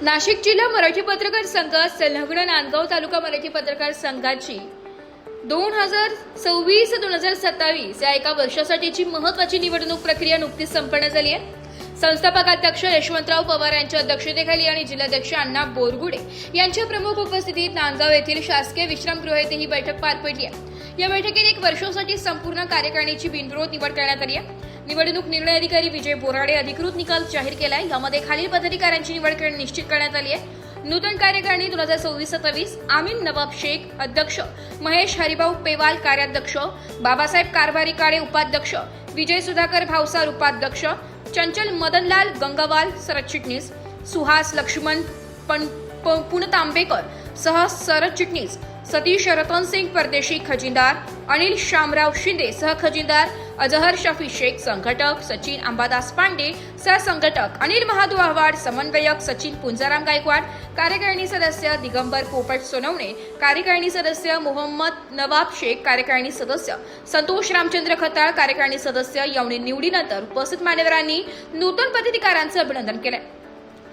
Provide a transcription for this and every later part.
नाशिक जिल्हा मराठी पत्रकार संघ संलग्न नांदगाव तालुका मराठी पत्रकार संघाची 2026-2027 या एका वर्षासाठीची महत्त्वाची निवडणूक प्रक्रिया नुकतीच संपन्न झाली आहे। संस्थापक अध्यक्ष यशवंतराव पवार यांच्या अध्यक्षतेखाली आणि जिल्हाध्यक्ष अण्णा बोरगुडे यांच्या प्रमुख उपस्थितीत नांदगाव येथील शासकीय विश्रामगृह येथे ही बैठक पार पडली आहे। या बैठकीत एक वर्षासाठी संपूर्ण कार्यकारिणीची बिनविरोध निवड करण्यात आली आहे। निवडणूक निर्णय अधिकारी विजय बोराडे अधिकृत निकाल जाहीर केलाय। यामध्ये खालील पदाधिकाऱ्यांची निवड निश्चित करण्यात आली आहे। नूतन कार्यकारिणी 2026-27 आमीन नवाब शेख अध्यक्ष, महेश हरिभाऊ पेवाल कार्याध्यक्ष, बाबासाहेब कारभारी काळे उपाध्यक्ष, विजय सुधाकर भावसार उपाध्यक्ष, चंचल मदनलाल गंगावाल सरचिटणीस, सुहास लक्ष्मण पुणतांबेकर सह सरचिटणीस, सतीश रतन सिंग परदेशी खजिनदार, अनिल शामराव शिंदे सह खजिनदार, अजहर शफी शेख संघटक, सचिन अंबादास पांडे सह संघटक, अनिल महादू आव्हाड समन्वयक, सचिन पुंजाराम गायकवाड कार्यकारिणी सदस्य, दिगंबर पोपट सोनवणे कार्यकारिणी सदस्य, मोहम्मद नवाब शेख कार्यकारिणी सदस्य, संतोष रामचंद्र खताळ कार्यकारिणी सदस्य यावेळी निवडीनंतर उपस्थित मान्यवरांनी नूतन पदाधिकाऱ्यांचे अभिनंदन केले।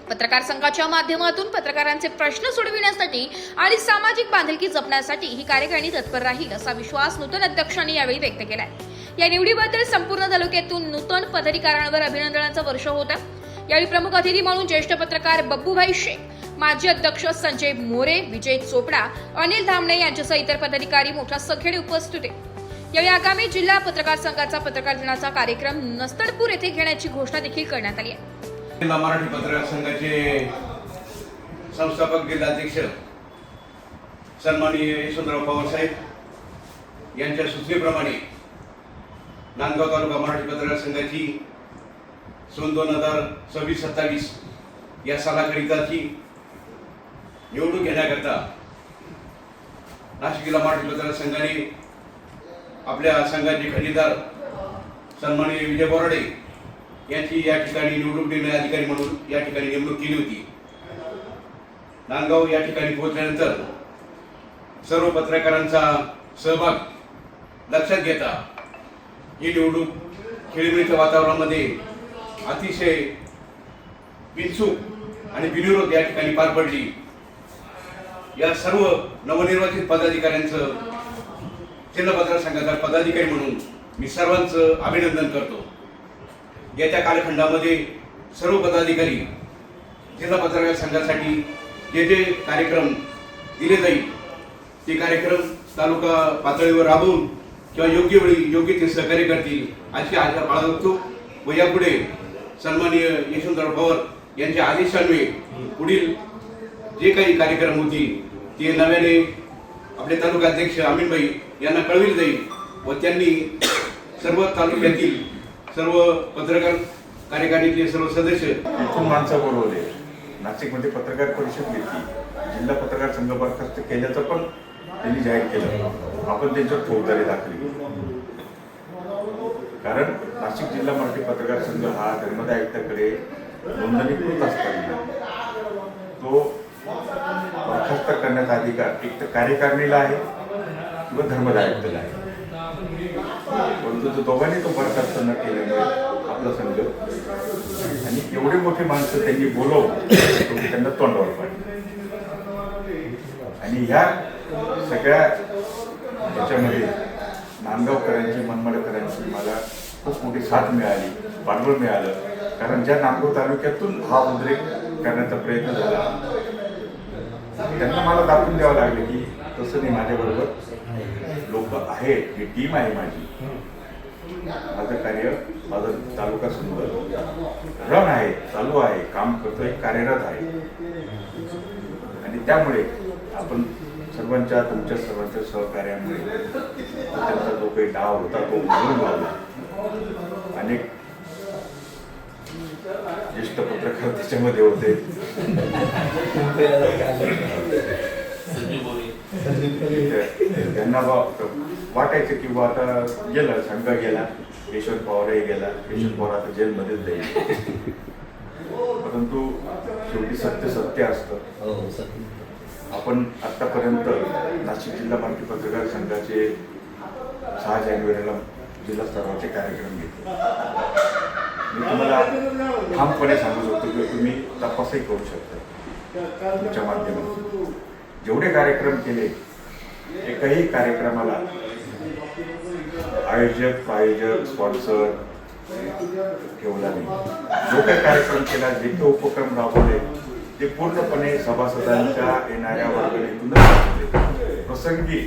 पत्रकार संघाच्या माध्यमातून पत्रकारांचे प्रश्न सोडविण्यासाठी आणि सामाजिक बांधिलकी जपण्यासाठी ही कार्यकारिणी तत्पर राहील असा विश्वास नूतन अध्यक्षांनी यावेळी व्यक्त केलाय। या निवडीबद्दल संपूर्ण तालुक्यातून नूतन पदाधिकाऱ्यांवर अभिनंदनाचा वर्ष होता। यावेळी प्रमुख अतिथी म्हणून ज्येष्ठ पत्रकार बब्बूभाई शेख, माजी अध्यक्ष संजय मोरे, विजय चोपडा, अनिल धामणे यांच्यासह इतर पदाधिकारी मोठ्या संख्येने उपस्थित होते। यावेळी आगामी जिल्हा पत्रकार संघाचा पत्रकार दिनाचा कार्यक्रम नस्तळपूर येथे घेण्याची घोषणा देखील करण्यात आली आहे। जिल्हा मराठी पत्रकार संघाचे संस्थापक जिल्हाध्यक्ष सन्माननीय यशवंतराव पवार साहेब यांच्या सूचनेप्रमाणे नांदगाव तालुका मराठी पत्रकार संघाची 2026-27 या सालाकरिताची निवडणूक घेण्याकरता नाशिक जिल्हा मराठी पत्रकार संघाने आपल्या संघाचे खजिनदार सन्माननीय विजय बोराडे यांची या ठिकाणी निवडणूक निर्णय अधिकारी म्हणून या ठिकाणी नेमणूक केली होती। नांदगाव या ठिकाणी पोहोचल्यानंतर सर्व पत्रकारांचा सहभाग लक्षात घेता ही निवडणूक खेळीमेळीच्या वातावरणामध्ये अतिशय बिनचूक आणि बिनविरोध या ठिकाणी पार पडली। या सर्व नवनिर्वाचित पदाधिकाऱ्यांचं जिल्हा पत्रकार संघाचा पदाधिकारी म्हणून मी सर्वांचं अभिनंदन करतो। येत्या कालखंडामध्ये सर्व पदाधिकारी जिल्हा पत्रकार संघासाठी जे जे कार्यक्रम दिले जाईल ते कार्यक्रम तालुका पातळीवर राबवून किंवा योग्य वेळी योग्य ते सहकार्य करतील अशी आशा बाळगतो व यापुढे सन्माननीय यशवंतराव पवार यांच्या आदेशान्वये पुढील जे काही कार्यक्रम होतील ते नव्याने आपले तालुका अध्यक्ष अमीनभाई यांना कळविले जाईल व त्यांनी सर्व तालुक्यातील सर्व पत्रकार कार्यकारिणीचे सर्व सदस्य इथून माणसं बोलवले। नाशिकमध्ये पत्रकार परिषद घेतली, जिल्हा पत्रकार संघ बरखास्त केल्याचं पण त्यांनी जाहीर केलं। आपण त्यांच्यावर फौजदारी दाखल, कारण नाशिक जिल्हा मराठी पत्रकार संघ हा धर्मदाय आयुक्ताकडे नोंदणीकृत असताना तो बरखास्त करण्याचा अधिकार एक तर कार्यकारिणीला आहे किंवा धर्मदाय आयुक्ताला आहे। परंतु दोघांनी तो बरखास्त न केल्यामुळे आपला संघ आणि एवढे मोठे माणसं त्यांनी बोलवून त्यांना तोंडावर पाडले आणि ह्या सगळ्या ह्याच्यामध्ये नांदगावकरांची मनमाडकरांची मला खूप मोठी साथ मिळाली, पाठबळ मिळालं। कारण ज्या नांदगाव तालुक्यातून हा उद्रेक करण्याचा प्रयत्न झाला त्यांना मला दाखवून द्यावं लागलं की तसं नाही, माझ्याबरोबर लोक आहेत, ही टीम आहे माझी, माझं कार्य, माझं तालुका संघ रन आहे, चालू आहे, काम करतोय, कार्यरत आहे आणि त्यामुळे आपण सर्वांच्या तुमच्या सर्वांच्या सहकार्यामुळे त्यांचा जो काही डाव होता तो उघडून लावला। अनेक ज्येष्ठ पत्रकार त्याच्यामध्ये होते, त्यांना वाटायचं की आता गेला संघ गेला, यशवंत पवारही गेला, यशवंत पवार आता जेलमध्येच जाईल, परंतु शेवटी सत्य सत्य असतं। आपण आतापर्यंत नाशिक जिल्हा मराठी पत्रकार संघाचे 6 जानेवारीला जिल्हा स्तरावरचे कार्यक्रम घेतले। मी तुम्हाला ठामपणे सांगू शकतो की तुम्ही तपासही करू शकता तुमच्या माध्यमातून जेवढे कार्यक्रम केले एकही कार्यक्रमाला आयोजक प्रायोजक स्पॉन्सर ठेवला नाही. जो काही कार्यक्रम केला, जे काही उपक्रम राबवले ते पूर्णपणे सभासदांच्या येणाऱ्या वर्गणीतूनच राबवले. प्रसंगी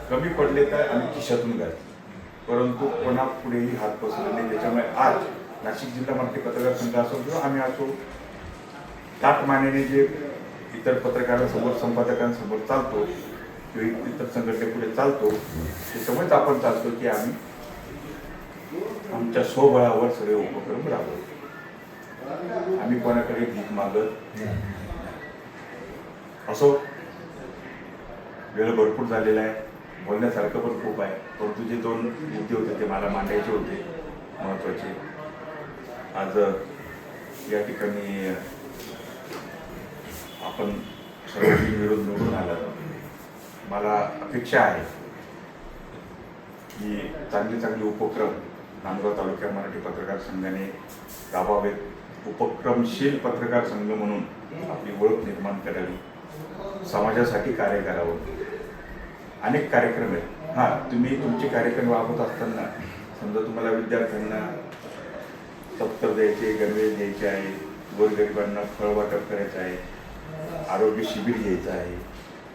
कमी पडले तर आम्ही खिशातून घातले, परंतु कोणा पुढेही हात पसरले नाही. त्याच्यामुळे आज नाशिक जिल्हा मराठी पत्रकार संघ असो किंवा आम्ही असो, ताट मानेने जे इतर पत्रकारांसमोर संपादकांसमोर चालतो किंवा इतर संघटनेपुढे चालतो, त्याच्यामुळेच आपण चालतो की आम्ही आमच्या स्वबळावर सगळे उपक्रम राबवतो. आम्ही कोणाकडे भीक मागत असो. वेळ भरपूर झालेला आहे, बोलण्यासारखं पण खूप आहे, परंतु जे दोन मुद्दे होते ते मला मांडायचे होते महत्त्वाचे. आज या ठिकाणी आपण सर्व विरोध निवडून आलात. मला अपेक्षा आहे की चांगले चांगले उपक्रम नांदगाव तालुक्या मराठी पत्रकार संघाने राबवावेत. उपक्रमशील पत्रकार संघ म्हणून आपली ओळख निर्माण करावी, समाजासाठी कार्य करावं. अनेक कार्यक्रम आहेत. हां, तुम्ही तुमचे कार्यक्रम राबवत असताना समजा तुम्हाला विद्यार्थ्यांना दप्तर द्यायचे, गणवेश द्यायचे आहे, गोरगरिबांना फळ वाटप करायचं आहे, आरोग्य शिबिर घ्यायचं आहे,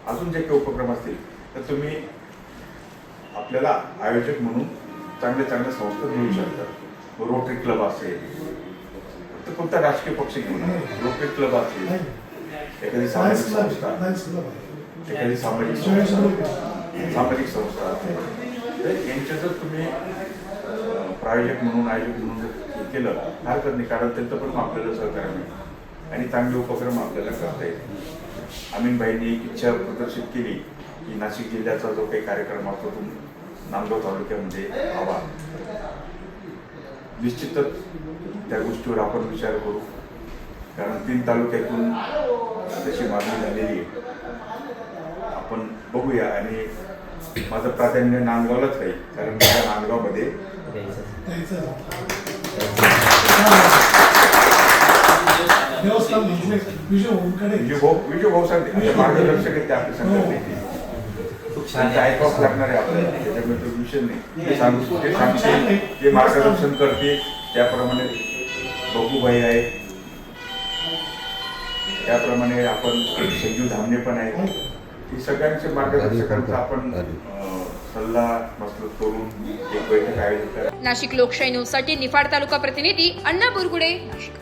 अजून जे काही उपक्रम असतील तर तुम्ही आपल्याला आयोजक म्हणून चांगल्या चांगल्या संस्था घेऊ शकता. रोटरी क्लब असेल, तर कोणता राजकीय पक्ष घेऊ नका, रोटरी क्लब असेल, एखादी सामाजिक संस्था, एखादी सामाजिक संस्था असेल, तर यांच्या जर तुम्ही प्रायोजक म्हणून आयोजक म्हणून जर केलं हरकत नाही, कारण त्यांचं पण आपल्याला सहकार्य मिळेल आणि चांगले उपक्रम आपल्याला करता येईल. अमीनबाईंनी एक इच्छा प्रदर्शित केली की नाशिक जिल्ह्याचा जो काही कार्यक्रम असतो तो नांदगाव तालुक्यामध्ये व्हावा. निश्चितच त्या गोष्टीवर आपण विचार करू, कारण 3 तालुक्यातून तशी मागणी झालेली आहे. आपण बघूया आणि माझं प्राधान्य नांदगावलाच राहील, कारण माझ्या नांदगावमध्ये विजय भाऊ सांगते मार्गदर्शक आहेत ते आपल्या संघटनेचे, त्यांचं ऐकावंच लागणार आहे आपल्याला, त्याच्यामध्ये विषय नाही. ते सांगतील, ते मार्गदर्शन करतील, त्याप्रमाणे बघूबाई आहे, त्याप्रमाणे आपण संजीव धामणे पण आहेत. हे सगळ्यांचे मार्गदर्शकांचा आपण सल्ला मसलत करून एक बैठक आयोजित करा. नाशिक लोकशाही न्यूजसाठी निफाड तालुका प्रतिनिधी अण्णा बोरगुडे, नाशिक.